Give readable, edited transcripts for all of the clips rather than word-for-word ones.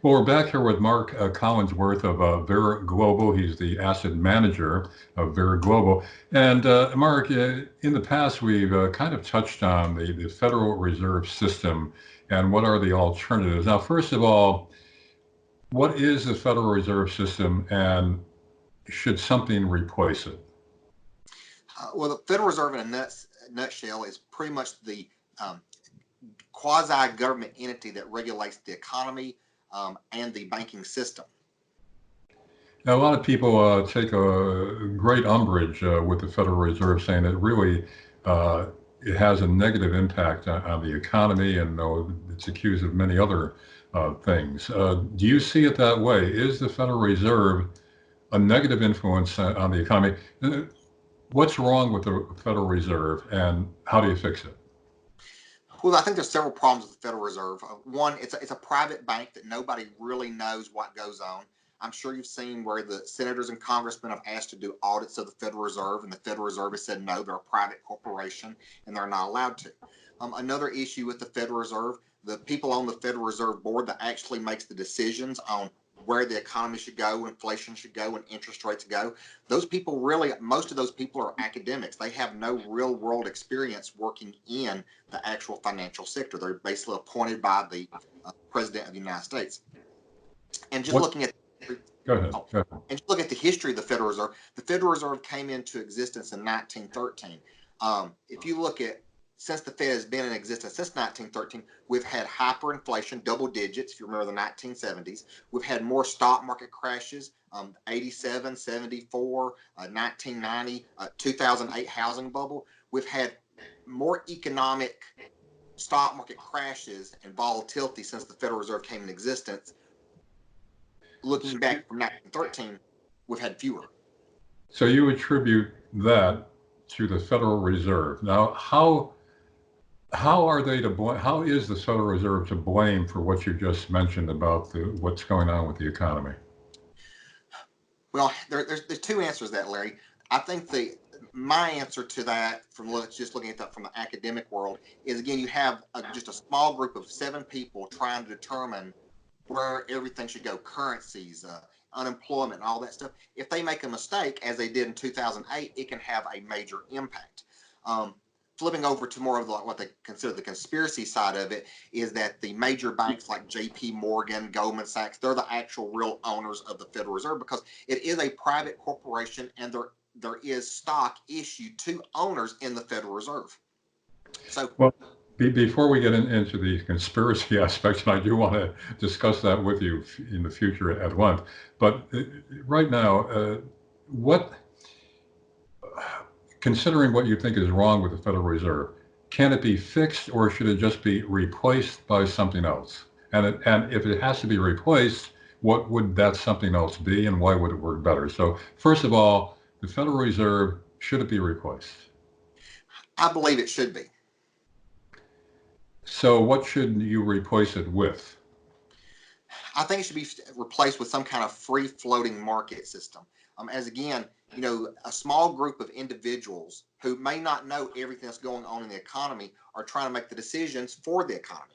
Well, we're back here with Mark Collinsworth of Vere Global. He's the asset manager of Vere Global. And Mark, in the past, we've kind of touched on the Federal Reserve System and what are the alternatives. Now, first of all, what is the Federal Reserve System and should something replace it? Well, the Federal Reserve in a nutshell is pretty much the um, quasi-government entity that regulates the economy and the banking system. Now, a lot of people take a great umbrage with the Federal Reserve, saying that really uh, it has a negative impact on the economy, and it's accused of many other things. Do you see it that way? Is the Federal Reserve a negative influence on the economy? What's wrong with the Federal Reserve, and how do you fix it? Well, I think there's several problems with the Federal Reserve. One, it's a private bank that nobody really knows what goes on. I'm sure you've seen where the senators and congressmen have asked to do audits of the Federal Reserve, and the Federal Reserve has said no, they're a private corporation and they're not allowed to. Another issue with the Federal Reserve, the people on the Federal Reserve Board that actually makes the decisions on where the economy should go, inflation should go, and interest rates go. Those people really, most of those people are academics. They have no real world experience working in the actual financial sector. They're basically appointed by the president of the United States. And just What? looking at Go ahead. oh, Go ahead. and just look at the history of the Federal Reserve. The Federal Reserve came into existence in 1913. If you look at since the Fed has been in existence since 1913, we've had hyperinflation, double digits. If you remember the 1970s, we've had more stock market crashes, 87, 74, 1990, 2008 housing bubble. We've had more economic stock market crashes and volatility since the Federal Reserve came in existence. Looking back from 1913, we've had fewer. So you attribute that to the Federal Reserve. Now, how are they to blame? How is the Federal Reserve to blame for what you just mentioned about what's going on with the economy? Well, there's two answers to that, Larry. I think my answer to that, from just looking at that from the academic world, is again you have just a small group of seven people trying to determine where everything should go, currencies, unemployment, and all that stuff. If they make a mistake, as they did in 2008, it can have a major impact. Um, Flipping over to more of what they consider the conspiracy side of it is that the major banks like J.P. Morgan, Goldman Sachs, they're the actual real owners of the Federal Reserve because it is a private corporation and there is stock issued to owners in the Federal Reserve. So, Well, before we get into the conspiracy aspects, and I do want to discuss that with you in the future at length, but right now, what, considering what you think is wrong with the Federal Reserve, can it be fixed or should it just be replaced by something else? And if it has to be replaced, what would that something else be and why would it work better? So, first of all, the Federal Reserve, should it be replaced? I believe it should be. So, what should you replace it with? I think it should be replaced with some kind of free floating market system. As again, a small group of individuals who may not know everything that's going on in the economy are trying to make the decisions for the economy,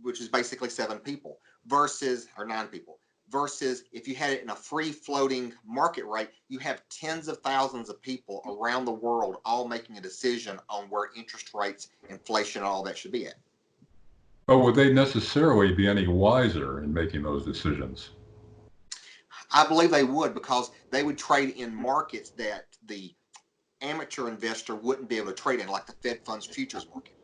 which is basically seven people versus, or nine people, versus if you had it in a free floating market rate, you have tens of thousands of people around the world all making a decision on where interest rates, inflation, and all that should be at. But would they necessarily be any wiser in making those decisions? I believe they would because they would trade in markets that the amateur investor wouldn't be able to trade in, like the Fed funds futures market.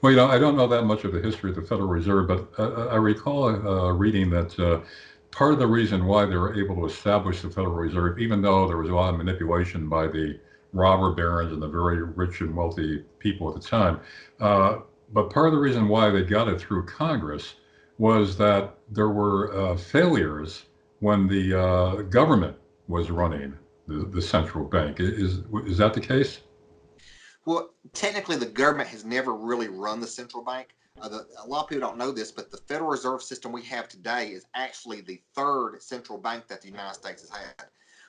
Well, I don't know that much of the history of the Federal Reserve, but I recall reading that part of the reason why they were able to establish the Federal Reserve, even though there was a lot of manipulation by the robber barons and the very rich and wealthy people at the time, but part of the reason why they got it through Congress was that there were failures when the government was running the central bank. Is that the case? Well, technically, the government has never really run the central bank. A lot of people don't know this, but the Federal Reserve System we have today is actually the third central bank that the United States has had.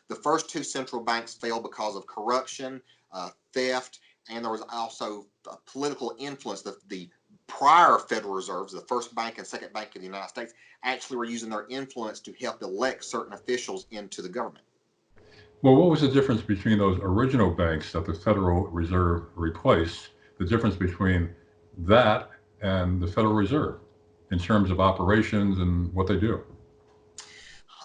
The first two central banks failed because of corruption, theft, and there was also political influence. The prior Federal Reserves, the first bank and second bank of the United States, actually were using their influence to help elect certain officials into the government. Well, what was the difference between those original banks that the Federal Reserve replaced, the difference between that and the Federal Reserve in terms of operations and what they do?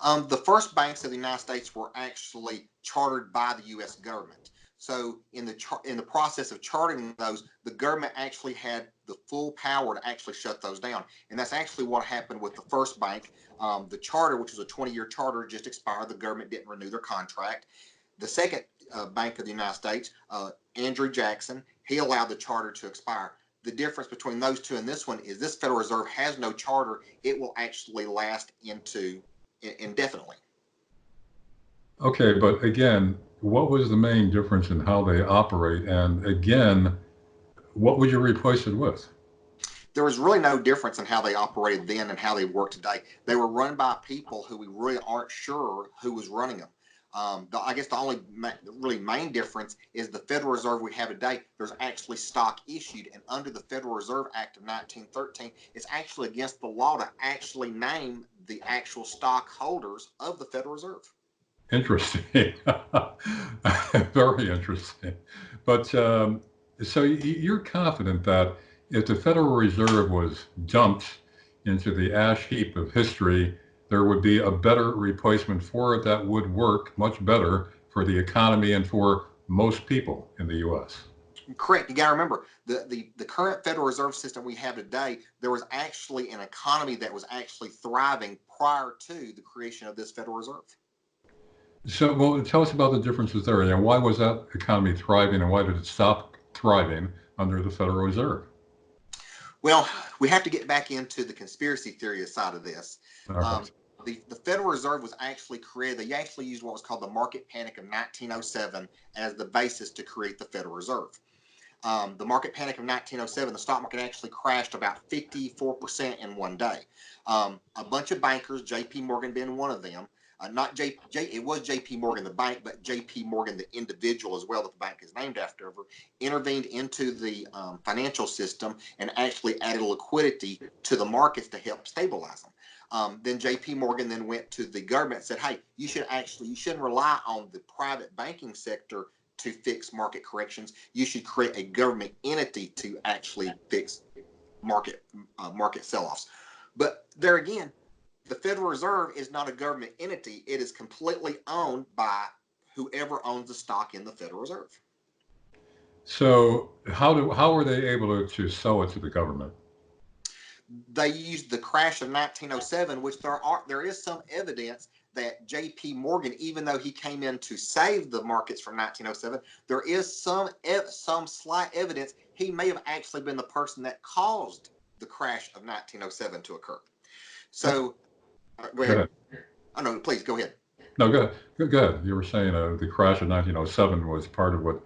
The first banks of the United States were actually chartered by the U.S. government. So in the process of charting those, the government actually had the full power to actually shut those down, and that's actually what happened with the first bank. The charter, which was a 20-year charter, just expired. The government didn't renew their contract. The second Bank of the United States, Andrew Jackson, he allowed the charter to expire. The difference between those two and this one is this Federal Reserve has no charter. It will actually last into indefinitely. Okay, but again, what was the main difference in how they operate? And again, what would you replace it with? There was really no difference in how they operated then and how they work today. They were run by people who we really aren't sure who was running them. I guess the only really main difference is the Federal Reserve we have today. There's actually stock issued, and under the Federal Reserve Act of 1913, it's actually against the law to actually name the actual stockholders of the Federal Reserve. Interesting. Very interesting. But so you're confident that if the Federal Reserve was dumped into the ash heap of history, there would be a better replacement for it that would work much better for the economy and for most people in the U.S. Correct. You got to remember the current Federal Reserve system we have today. There was actually an economy that was actually thriving prior to the creation of this Federal Reserve. So, well, tell us about the differences there. And why was that economy thriving and why did it stop thriving under the Federal Reserve? Well, we have to get back into the conspiracy theory side of this. Okay. The Federal Reserve was actually created. They actually used what was called the market panic of 1907 as the basis to create the Federal Reserve. The market panic of 1907, the stock market actually crashed about 54% in one day. A bunch of bankers, J.P. Morgan being one of them, not it was J.P. Morgan the bank, but J.P. Morgan the individual as well that the bank is named after, intervened into the financial system and actually added liquidity to the markets to help stabilize them. Then J.P. Morgan then went to the government and said, "Hey, you shouldn't rely on the private banking sector to fix market corrections. You should create a government entity to actually fix market sell-offs." But there again, the Federal Reserve is not a government entity. It is completely owned by whoever owns the stock in the Federal Reserve. So how were they able to sell it to the government? They used the crash of 1907, which there is some evidence that J.P. Morgan, even though he came in to save the markets from 1907, there is some slight evidence he may have actually been the person that caused the crash of 1907 to occur. So, go ahead. Go ahead. Oh no, please go ahead. No, go ahead. Go ahead. You were saying the crash of 1907 was part of what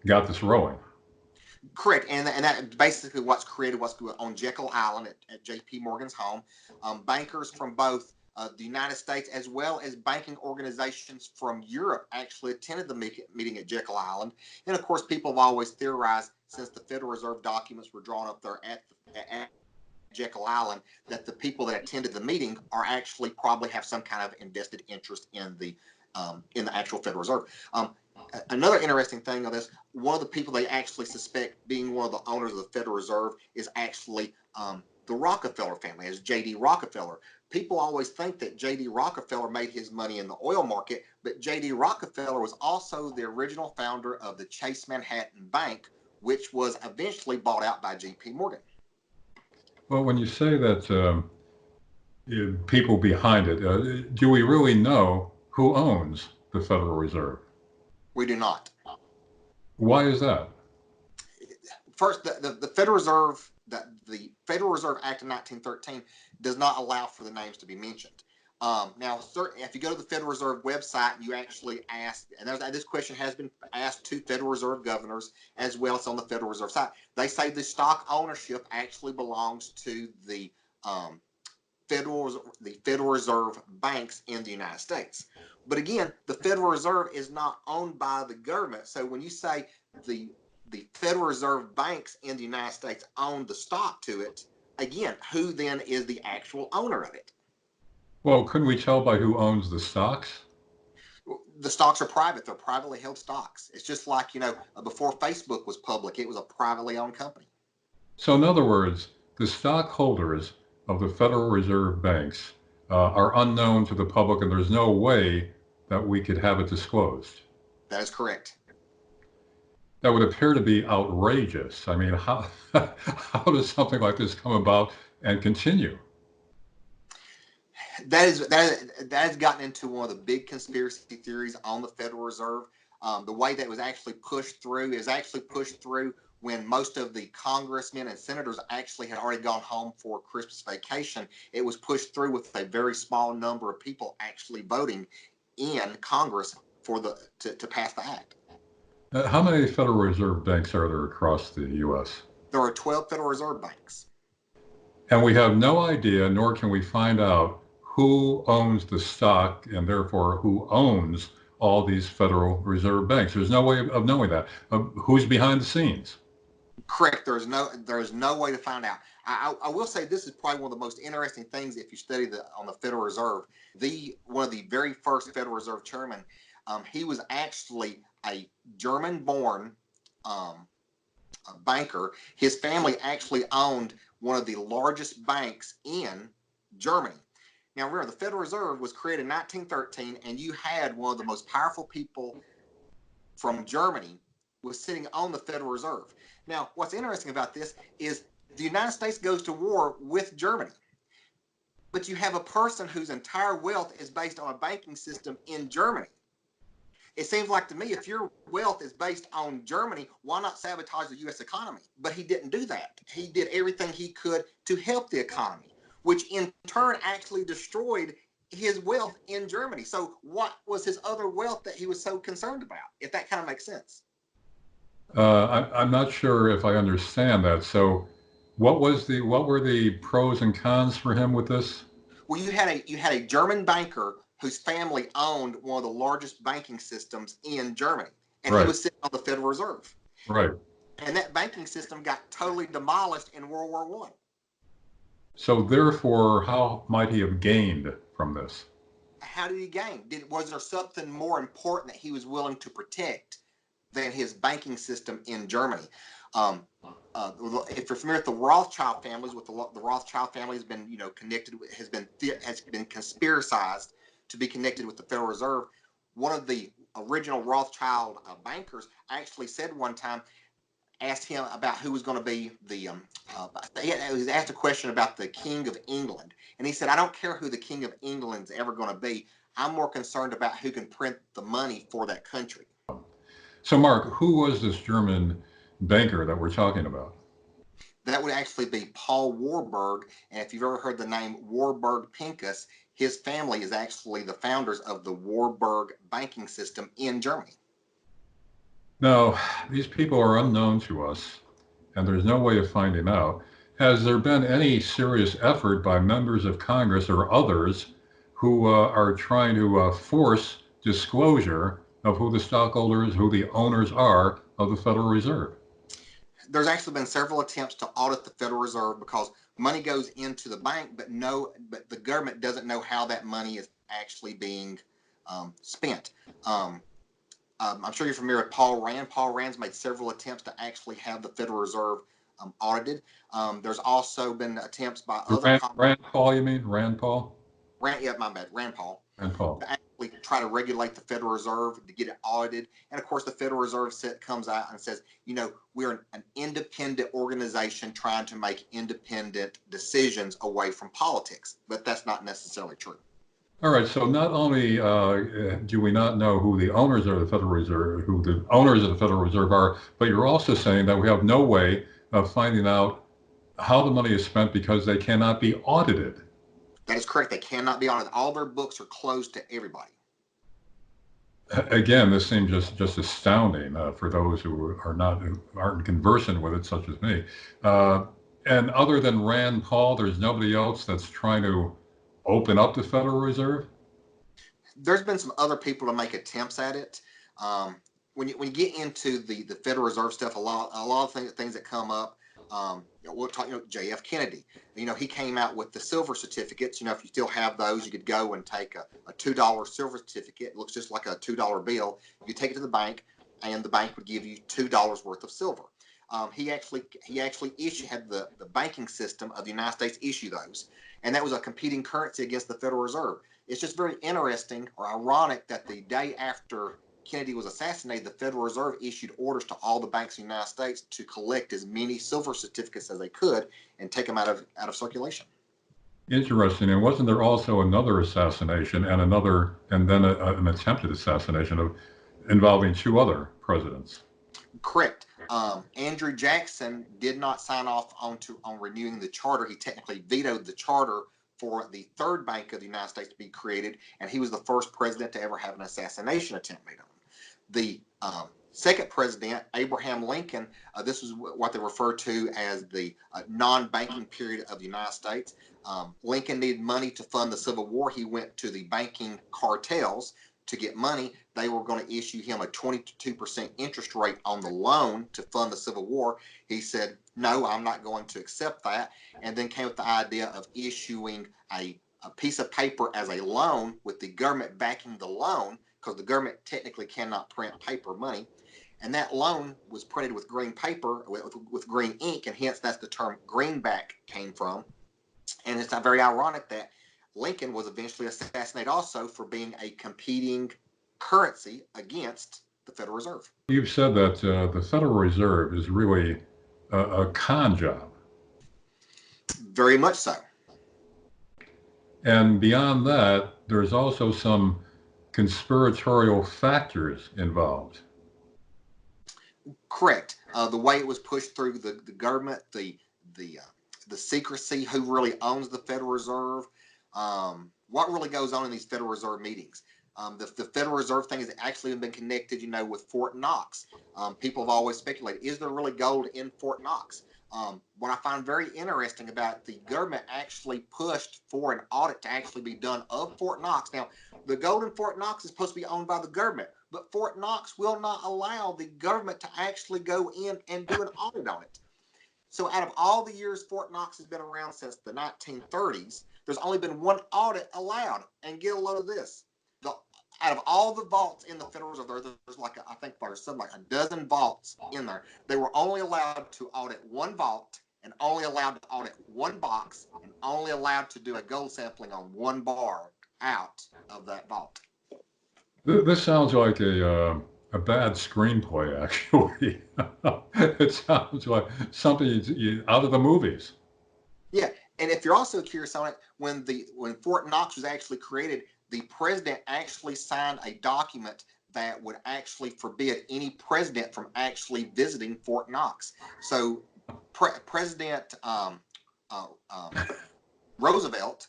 got this rolling. Correct, and that basically what's created what's on Jekyll Island at J.P. Morgan's home. Bankers from both the United States as well as banking organizations from Europe actually attended the meeting at Jekyll Island. And of course, people have always theorized since the Federal Reserve documents were drawn up there at Jekyll Island that the people that attended the meeting are actually probably have some kind of invested interest in the actual Federal Reserve. Another interesting thing on this, one of the people they actually suspect being one of the owners of the Federal Reserve is actually the Rockefeller family, as J.D. Rockefeller. People always think that J.D. Rockefeller made his money in the oil market, but J.D. Rockefeller was also the original founder of the Chase Manhattan Bank, which was eventually bought out by J.P. Morgan. Well, when you say that people behind it, do we really know who owns the Federal Reserve? We do not. Why is that? First, the Federal Reserve, the Federal Reserve Act of 1913 does not allow for the names to be mentioned. Now, if you go to the Federal Reserve website and you actually ask, and this question has been asked to Federal Reserve governors as well as on the Federal Reserve site, they say the stock ownership actually belongs to the Federal Reserve banks in the United States. But again, the Federal Reserve is not owned by the government. So when you say the the Federal Reserve banks in the United States own the stock to it, again, who then is the actual owner of it? Well, couldn't we tell by who owns the stocks? The stocks are private. They're privately held stocks. It's just like, before Facebook was public, it was a privately owned company. So in other words, the stockholders of the Federal Reserve banks are unknown to the public, and there's no way that we could have it disclosed. That is correct. That would appear to be outrageous. I mean, how how does something like this come about and continue? That has gotten into one of the big conspiracy theories on the Federal Reserve. The way that was actually pushed through is actually pushed through when most of the congressmen and senators actually had already gone home for Christmas vacation. It was pushed through with a very small number of people actually voting in Congress for to pass the act. How many Federal Reserve banks are there across the U.S.? There are 12 Federal Reserve banks. And we have no idea, nor can we find out who owns the stock and therefore who owns all these Federal Reserve banks. There's no way of knowing that. Who's behind the scenes? Correct. There is no way to find out. I will say this is probably one of the most interesting things if you study on the Federal Reserve. One of the very first Federal Reserve chairman, he was actually a German-born banker. His family actually owned one of the largest banks in Germany. Now, remember, the Federal Reserve was created in 1913, and you had one of the most powerful people from Germany was sitting on the Federal Reserve. Now, what's interesting about this is the United States goes to war with Germany, but you have a person whose entire wealth is based on a banking system in Germany. It seems like to me, if your wealth is based on Germany, why not sabotage the U.S. economy? But he didn't do that. He did everything he could to help the economy, which in turn actually destroyed his wealth in Germany. So what was his other wealth that he was so concerned about, if that kind of makes sense? I'm not sure if I understand that. So what were the pros and cons for him with this? Well, you had a German banker whose family owned one of the largest banking systems in Germany, and he Right, was sitting on the Federal Reserve. right. And that banking system got totally demolished in World War One. So therefore, how might he have gained from this? How did he gain? Was there something more important that he was willing to protect than his banking system in Germany? If you're familiar with the Rothschild families, the Rothschild family has been, connected with, has been conspiracized to be connected with the Federal Reserve. One of the original Rothschild bankers actually said one time, asked him about who was going to be he was asked a question about the King of England, and he said, "I don't care who the King of England's ever going to be. I'm more concerned about who can print the money for that country." So Mark, who was this German banker that we're talking about? That would actually be Paul Warburg. And if you've ever heard the name Warburg Pincus, his family is actually the founders of the Warburg banking system in Germany. Now, these people are unknown to us, and there's no way of finding out. Has there been any serious effort by members of Congress or others who are trying to force disclosure of who the stockholders, who the owners are of the Federal Reserve? There's actually been several attempts to audit the Federal Reserve because money goes into the bank, but the government doesn't know how that money is actually being spent. I'm sure you're familiar with Paul Rand. Paul Rand's made several attempts to actually have the Federal Reserve audited. There's also been attempts by other Rand Paul, you mean? Rand Paul? My bad, Rand Paul, Rand Paul. to actually try to regulate the Federal Reserve to get it audited. And of course, the Federal Reserve comes out and says, we're an independent organization trying to make independent decisions away from politics. But that's not necessarily true. All right. So not only do we not know who the owners of the Federal Reserve, who the owners of the Federal Reserve are, but you're also saying that we have no way of finding out how the money is spent because they cannot be audited. That is correct. They cannot be audited. All their books are closed to everybody. Again, this seems just astounding for those who aren't conversant with it, such as me. And other than Rand Paul, there's nobody else that's trying to open up the Federal Reserve? There's been some other people to make attempts at it. when you get into the Federal Reserve stuff, a lot of things that come up. We'll talk. J.F. Kennedy. He came out with the silver certificates. If you still have those, you could go and take a $2 silver certificate. It looks just like a $2 bill. You take it to the bank, and the bank would give you $2 worth of silver. He actually had the banking system of the United States issue those, and that was a competing currency against the Federal Reserve. It's just very interesting or ironic that the day after Kennedy was assassinated, the Federal Reserve issued orders to all the banks in the United States to collect as many silver certificates as they could and take them out of circulation. Interesting. And wasn't there also another assassination and then an attempted assassination involving two other presidents? Correct. Andrew Jackson did not sign off on renewing the charter. He technically vetoed the charter for the third bank of the United States to be created, and he was the first president to ever have an assassination attempt made on him. The second president, Abraham Lincoln, this was what they refer to as the non-banking period of the United States. Lincoln needed money to fund the Civil War. He went to the banking cartels to get money. They were going to issue him a 22% interest rate on the loan to fund the Civil War. He said, no, I'm not going to accept that, and then came with the idea of issuing a piece of paper as a loan with the government backing the loan, because the government technically cannot print paper money. And that loan was printed with green paper, with green ink, and hence that's the term greenback came from. And it's not very ironic that Lincoln was eventually assassinated also for being a competing currency against the Federal Reserve. You've said that the Federal Reserve is really a con job. Very much so. And beyond that, there's also some conspiratorial factors involved. Correct. The way it was pushed through the government, the secrecy, who really owns the Federal Reserve, what really goes on in these Federal Reserve meetings. The Federal Reserve thing has actually been connected, with Fort Knox. People have always speculated, is there really gold in Fort Knox? What I find very interesting about the government actually pushed for an audit to actually be done of Fort Knox. Now, the gold in Fort Knox is supposed to be owned by the government, but Fort Knox will not allow the government to actually go in and do an audit on it. So out of all the years Fort Knox has been around since the 1930s, there's only been one audit allowed. And get a load of this. Out of all the vaults in the Federal Reserve, there's I think there's something like a dozen vaults in there. They were only allowed to audit one vault, and only allowed to audit one box, and only allowed to do a gold sampling on one bar out of that vault. This sounds like a bad screenplay, actually. It sounds like something out of the movies. Yeah, and if you're also curious on it, when Fort Knox was actually created, the president actually signed a document that would actually forbid any president from actually visiting Fort Knox. So President Roosevelt,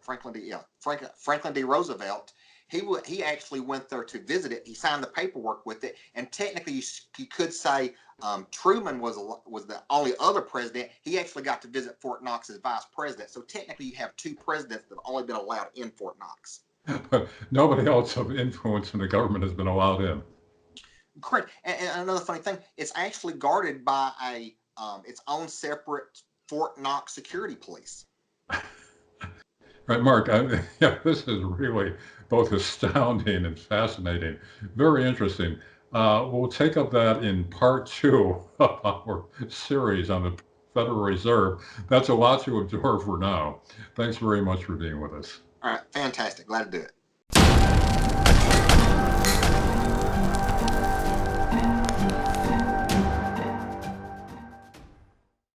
Franklin D. Roosevelt, he actually went there to visit it. He signed the paperwork with it, and technically you could say Truman was the only other president. He actually got to visit Fort Knox as vice president. So technically you have two presidents that have only been allowed in Fort Knox. Nobody else of influence in the government has been allowed in. Correct. And another funny thing, it's actually guarded by its own separate Fort Knox security police. Right, Mark, this is really both astounding and fascinating. Very interesting. We'll take up that in part 2 of our series on the Federal Reserve. That's a lot to absorb for now. Thanks very much for being with us. All right, fantastic. Glad to do it.